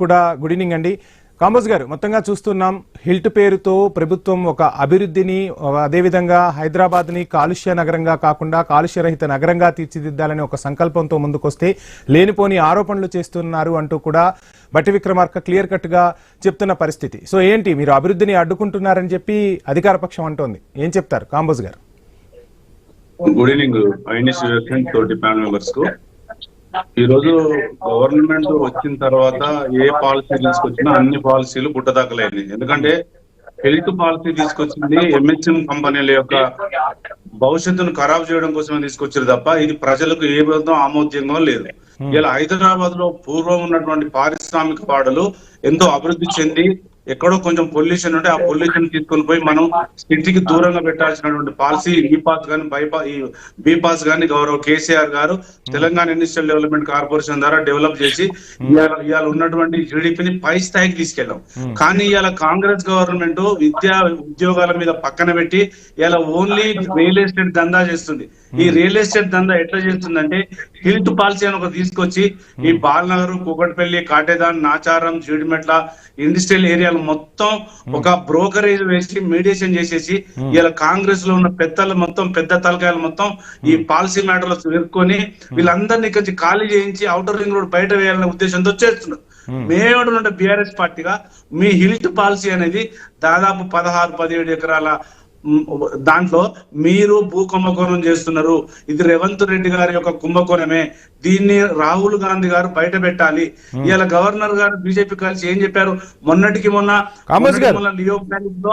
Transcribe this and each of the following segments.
కూడా good evening అండి. కాంబోజ్ గారు, మొత్తంగా చూస్తున్నాం హిల్ట్ పేరుతో ప్రభుత్వం ఒక అభివృద్ధిని, అదేవిధంగా హైదరాబాద్ని కాలుష్య నగరంగా కాకుండా కాలుష్యరహిత నగరంగా తీర్చిదిద్దాలని ఒక సంకల్పంతో ముందుకొస్తే లేనిపోని ఆరోపణలు చేస్తున్నారు అంటూ కూడా బట్టి విక్రమార్క క్లియర్ కట్ గా చెప్తున్న పరిస్థితి. సో ఏంటి, మీరు అభివృద్ధిని అడ్డుకుంటున్నారని చెప్పి అధికార పక్షం అంటోంది, ఏం చెప్తారు కాంబోజ్ గారు? గుడ్ ఈవినింగ్ తోటి ప్యానల్ మెంబర్స్ కు. ఈ రోజు గవర్నమెంట్ వచ్చిన తర్వాత ఏ పాలసీ తీసుకొచ్చినా అన్ని పాలసీలు గుట్టదాకలైంది. ఎందుకంటే హెల్త్ పాలసీ తీసుకొచ్చింది ఎంహెచ్ఎం కంపెనీల యొక్క భవిష్యత్తును ఖరాబ్ చేయడం కోసమే తీసుకొచ్చారు తప్ప ఇది ప్రజలకు ఏ విధంగా ఆమోద్యంగా లేదు. ఇలా హైదరాబాద్ లో పూర్వం ఉన్నటువంటి పారిశ్రామిక వాడలు ఎంతో అభివృద్ధి చెంది ఎక్కడో కొంచెం పొల్యూషన్ ఉంటే ఆ పొల్యూషన్ తీసుకొని పోయి మనం సిటీకి దూరంగా పెట్టాల్సినటువంటి పాలసీ బీపాస్ గాని గౌరవ కేసీఆర్ గారు తెలంగాణ ఇండస్ట్రియల్ డెవలప్మెంట్ కార్పొరేషన్ ద్వారా డెవలప్ చేసి ఇవాళ ఉన్నటువంటి జీడిపిని పై స్థాయికి తీసుకెళ్ళాం. కానీ ఇవాళ కాంగ్రెస్ గవర్నమెంట్ విద్యా ఉద్యోగాల మీద పక్కన పెట్టి ఇలా ఓన్లీ రియల్ ఎస్టేట్ దందా చేస్తుంది. ఈ రియల్ ఎస్టేట్ దందా ఎట్లా చేస్తుందంటే హిల్ట్ పాలసీ అని ఒక తీసుకొచ్చి ఈ బాలనగర్, కూకట్పల్లి, కాటేదాన్, నాచారం, జీడిమెట్ల ఇండస్ట్రియల్ ఏరియాలు మొత్తం ఒక బ్రోకరేజ్ వేసి మీడియేషన్ చేసేసి ఇలా కాంగ్రెస్ లో ఉన్న పెద్ద తలకాయలు మొత్తం ఈ పాలసీ మ్యాటర్ లో ఇరుక్కొని వీళ్ళందరినీ కొంచెం ఖాళీ చేయించి ఔటర్ రింగ్ రోడ్ బయట వేయాలనే ఉద్దేశంతో చేస్తున్నారు. మేమేమంటున్నా బీఆర్ఎస్ పార్టీగా, మీ హిల్ట్ పాలసీ అనేది దాదాపు 16-17 ఎకరాల దాంట్లో మీరు భూ కుంభకోణం చేస్తున్నారు. ఇది రేవంత్ రెడ్డి గారి యొక్క కుంభకోణమే. దీన్ని రాహుల్ గాంధీ గారు బయట పెట్టాలి. ఇలా గవర్నర్ గారు బీజేపీ కలిసి ఏం చెప్పారు, మొన్న లియో బ్యాంక్ లో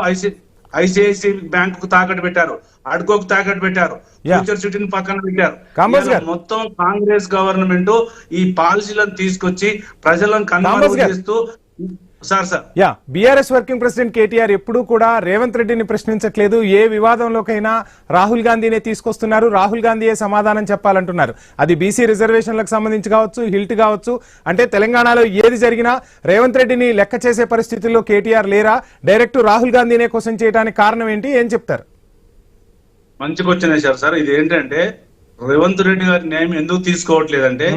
ఐసిఐసి బ్యాంక్ కు తాకట్టు పెట్టారు, అడ్కోకు తాకట్టు పెట్టారు, ఫ్యూచర్ సిటీని పక్కన పెట్టారు. మొత్తం కాంగ్రెస్ గవర్నమెంట్ ఈ పాలసీలను తీసుకొచ్చి ప్రజలను కన్వర్ట్ చేస్తూ బీఆర్ఎస్ వర్కింగ్ ప్రెసిడెంట్ కేటీఆర్ ఎప్పుడూ కూడా రేవంత్ రెడ్డిని ప్రశ్నించట్లేదు. ఏ వివాదంలోకైనా రాహుల్ గాంధీనే తీసుకొస్తున్నారు, రాహుల్ గాంధీయే సమాధానం చెప్పాలంటున్నారు. అది బీసీ రిజర్వేషన్లకు సంబంధించి కావచ్చు, హిల్ట్ కావచ్చు. అంటే తెలంగాణలో ఏది జరిగినా రేవంత్ రెడ్డిని లెక్క చేసే పరిస్థితుల్లో కేటీఆర్ లేరా? డైరెక్ట్ రాహుల్ గాంధీనే క్వశ్చన్ చేయడానికి కారణం ఏంటి, ఏం చెప్తారు? మంచి క్వశ్చన్ వేశారు సార్. ఇది ఏంటంటే రేవంత్ రెడ్డి గారి న్యాయం ఎందుకు తీసుకోవట్లేదంటే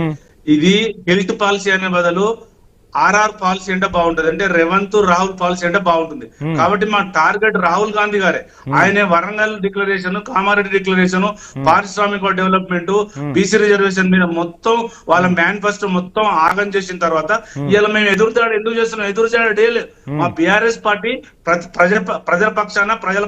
ఇది హిల్ట్ పాలసీ అనే బదులు ఆర్ఆర్ పాలసీ అంటే బాగుంటది, అంటే రేవంత్ రాహుల్ పాలసీ అంటే బాగుంటుంది. కాబట్టి మా టార్గెట్ రాహుల్ గాంధీ గారే. ఆయనే వరంగల్ డిక్లరేషన్, కామారెడ్డి డిక్లరేషన్, పారిశ్రామిక డెవలప్మెంట్, బీసీ రిజర్వేషన్ మీద మొత్తం వాళ్ళ మేనిఫెస్టో మొత్తం ఆగం చేసిన తర్వాత ఇలా మేము ఎదురుదాడు ఎందుకు చేస్తున్నాం? ఎదురుదాడే లేదు. మా బీఆర్ఎస్ పార్టీ ప్రజల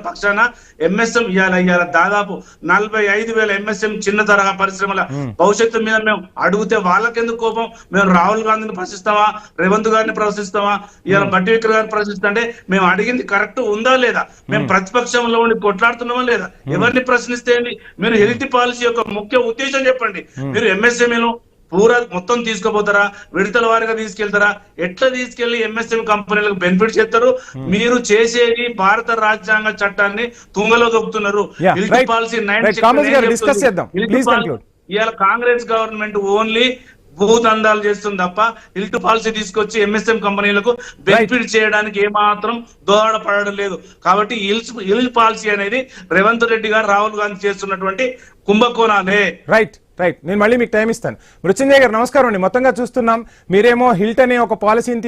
పక్షాన ఎంఎస్ఎం ఇవాళ దాదాపు 45,000 ఎంఎస్ఎం చిన్న తరహా పరిశ్రమల భవిష్యత్తు మీద మేము అడిగితే వాళ్ళకెందుకు కోపం? మేము రాహుల్ గాంధీని ప్రశ్నిస్తామా, రేవంత్ గారిని ప్రశ్నిస్తామా, ఇలా బట్టి విక్రమ్ గారిని ప్రశ్నిస్తుంటే మేము అడిగింది కరెక్ట్ ఉందా లేదా, మేము ప్రతిపక్షంలో ఉండి కొట్లాడుతున్నామా లేదా, ఎవరిని ప్రశ్నిస్తే మీరు హెల్త్ పాలసీ యొక్క ముఖ్య ఉద్దేశం చెప్పండి. మీరు ఎంఎస్ఎంఈను పూరా మొత్తం తీసుకుపోతారా, విడతల వారిగా తీసుకెళ్తారా, ఎట్లా తీసుకెళ్లి ఎంఎస్ఎం కంపెనీలకు బెనిఫిట్ చేస్తారు? మీరు చేసేది భారత రాజ్యాంగ చట్టాన్ని తుంగలో దొక్కుతున్నారు. హెల్త్ పాలసీ ఇవాళ కాంగ్రెస్ గవర్నమెంట్ ఓన్లీ భూదందాలు చేస్తుంది తప్ప హిల్ట్ పాలసీ తీసుకొచ్చి ఎంఎస్ఎం కంపెనీలకు బెనిఫిట్ చేయడానికి ఏమాత్రం దోహదపడడం లేదు. కాబట్టి హిల్ట్ పాలసీ అనేది రేవంత్ రెడ్డి గారు, రాహుల్ గాంధీ చేస్తున్నటువంటి కుంభకోణాలే. రైట్. నేను మళ్ళీ మీకు టైం ఇస్తాను. మృత్యుంజయ్ గారు నమస్కారం అండి. మొత్తంగా చూస్తున్నాం, మీరేమో హిల్ట్ అనే ఒక పాలసీని